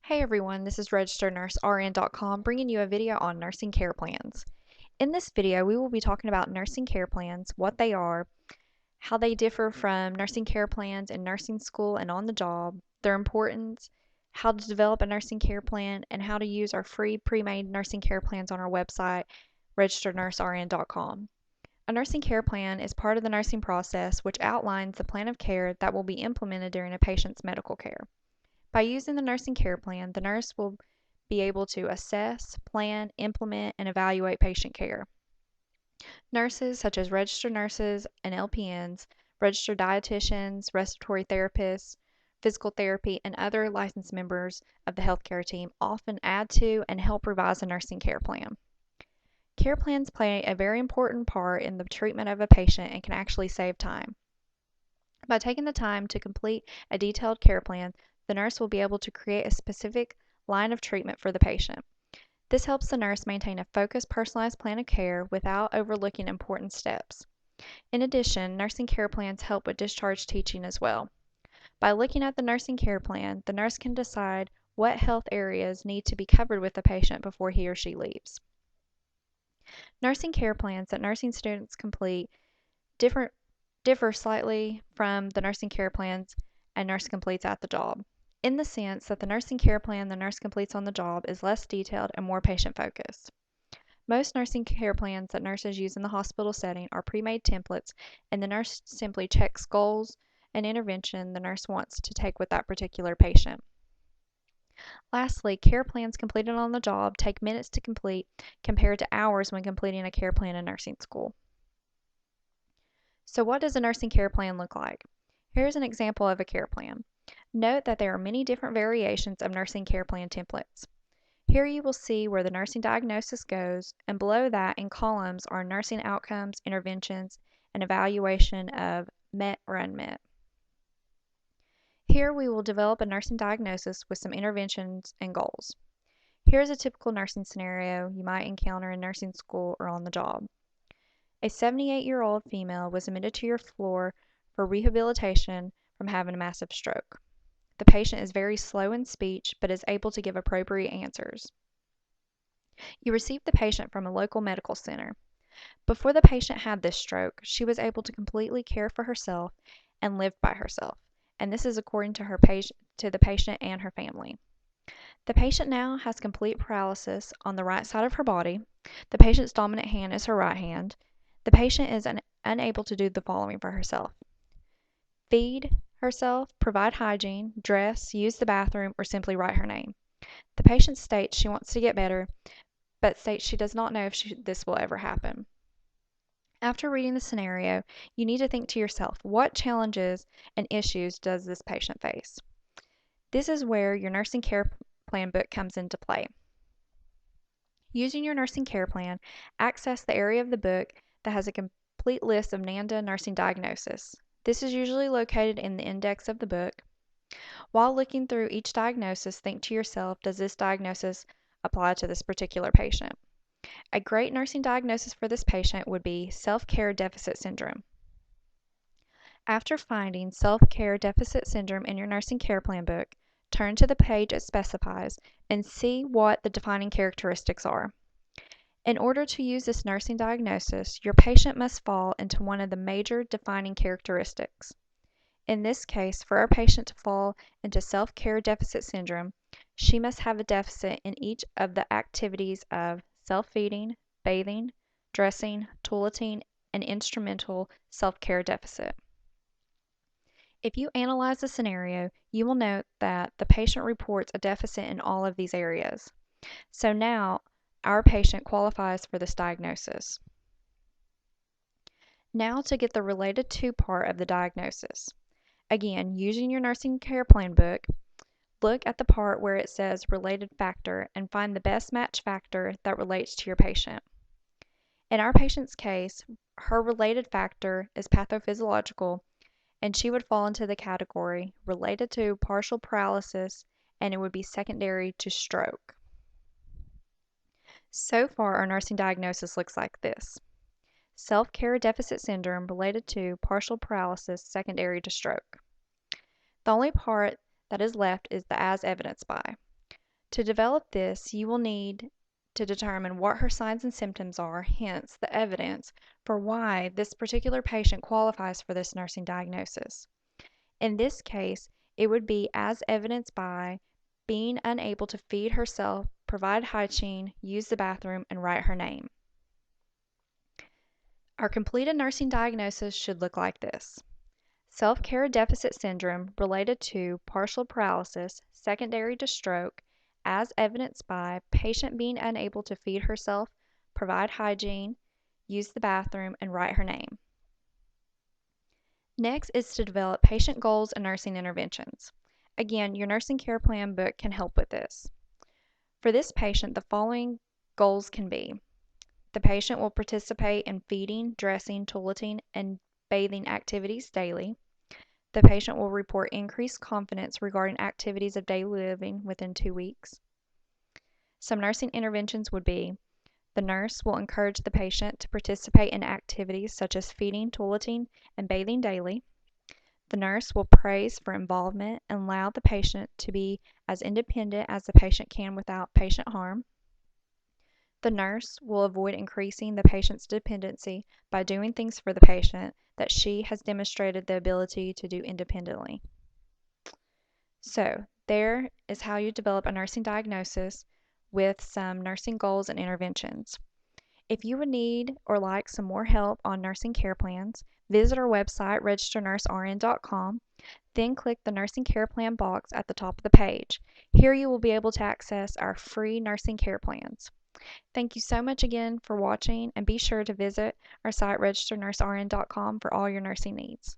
Hey everyone, this is Registered Nurse RN.com bringing you a video on nursing care plans. In this video, we will be talking about nursing care plans, what they are, how they differ from nursing care plans in nursing school and on the job, their importance, how to develop a nursing care plan, and how to use our free pre-made nursing care plans on our website, registerednursern.com. A nursing care plan is part of the nursing process which outlines the plan of care that will be implemented during a patient's medical care. By using the nursing care plan, the nurse will be able to assess, plan, implement, and evaluate patient care. Nurses, such as registered nurses and LPNs, registered dietitians, respiratory therapists, physical therapy, and other licensed members of the healthcare team, often add to and help revise a nursing care plan. Care plans play a very important part in the treatment of a patient and can actually save time. By taking the time to complete a detailed care plan, the nurse will be able to create a specific line of treatment for the patient. This helps the nurse maintain a focused, personalized plan of care without overlooking important steps. In addition, nursing care plans help with discharge teaching as well. By looking at the nursing care plan, the nurse can decide what health areas need to be covered with the patient before he or she leaves. Nursing care plans that nursing students complete differ slightly from the nursing care plans a nurse completes at the job, in the sense that the nursing care plan the nurse completes on the job is less detailed and more patient-focused. Most nursing care plans that nurses use in the hospital setting are pre-made templates, and the nurse simply checks goals and intervention the nurse wants to take with that particular patient. Lastly, care plans completed on the job take minutes to complete compared to hours when completing a care plan in nursing school. So what does a nursing care plan look like? Here's an example of a care plan. Note that there are many different variations of nursing care plan templates. Here you will see where the nursing diagnosis goes, and below that in columns are nursing outcomes, interventions, and evaluation of met or unmet. Here we will develop a nursing diagnosis with some interventions and goals. Here's a typical nursing scenario you might encounter in nursing school or on the job. A 78-year-old female was admitted to your floor for rehabilitation from having a massive stroke. The patient is very slow in speech but is able to give appropriate answers. You received the patient from a local medical center. Before the patient had this stroke, she was able to completely care for herself and live by herself, and this is according to the patient and her family. The patient now has complete paralysis on the right side of her body. The patient's dominant hand is her right hand. The patient is unable to do the following for herself: feed herself, provide hygiene, dress, use the bathroom, or simply write her name. The patient states she wants to get better, but states she does not know if this will ever happen. After reading the scenario, you need to think to yourself, what challenges and issues does this patient face? This is where your nursing care plan book comes into play. Using your nursing care plan, access the area of the book that has a complete list of NANDA nursing diagnosis. This is usually located in the index of the book. While looking through each diagnosis, think to yourself, does this diagnosis apply to this particular patient? A great nursing diagnosis for this patient would be self-care deficit syndrome. After finding self-care deficit syndrome in your nursing care plan book, turn to the page it specifies and see what the defining characteristics are. In order to use this nursing diagnosis, your patient must fall into one of the major defining characteristics. In this case, for our patient to fall into self-care deficit syndrome, she must have a deficit in each of the activities of self-feeding, bathing, dressing, toileting, and instrumental self-care deficit. If you analyze the scenario, you will note that the patient reports a deficit in all of these areas. So now, our patient qualifies for this diagnosis. Now to get the related to part of the diagnosis. Again, using your nursing care plan book, look at the part where it says related factor and find the best match factor that relates to your patient. In our patient's case, her related factor is pathophysiological, and she would fall into the category related to partial paralysis, and it would be secondary to stroke. So far, our nursing diagnosis looks like this: self-care deficit syndrome related to partial paralysis secondary to stroke. The only part that is left is the as evidenced by. To develop this, you will need to determine what her signs and symptoms are, hence the evidence for why this particular patient qualifies for this nursing diagnosis. In this case, it would be as evidenced by being unable to feed herself, provide hygiene, use the bathroom, and write her name. Our completed nursing diagnosis should look like this. Self-care deficit syndrome related to partial paralysis secondary to stroke, as evidenced by patient being unable to feed herself, provide hygiene, use the bathroom, and write her name. Next is to develop patient goals and nursing interventions. Again, your nursing care plan book can help with this. For this patient, the following goals can be: the patient will participate in feeding, dressing, toileting, and bathing activities daily. The patient will report increased confidence regarding activities of daily living within 2 weeks. Some nursing interventions would be: the nurse will encourage the patient to participate in activities such as feeding, toileting, and bathing daily. The nurse will praise for involvement and allow the patient to be as independent as the patient can without patient harm. The nurse will avoid increasing the patient's dependency by doing things for the patient that she has demonstrated the ability to do independently. So, there is how you develop a nursing diagnosis with some nursing goals and interventions. If you would need or like some more help on nursing care plans, visit our website, RN.com, then click the Nursing Care Plan box at the top of the page. Here you will be able to access our free nursing care plans. Thank you so much again for watching, and be sure to visit our site, RegisteredNurseRN.com, for all your nursing needs.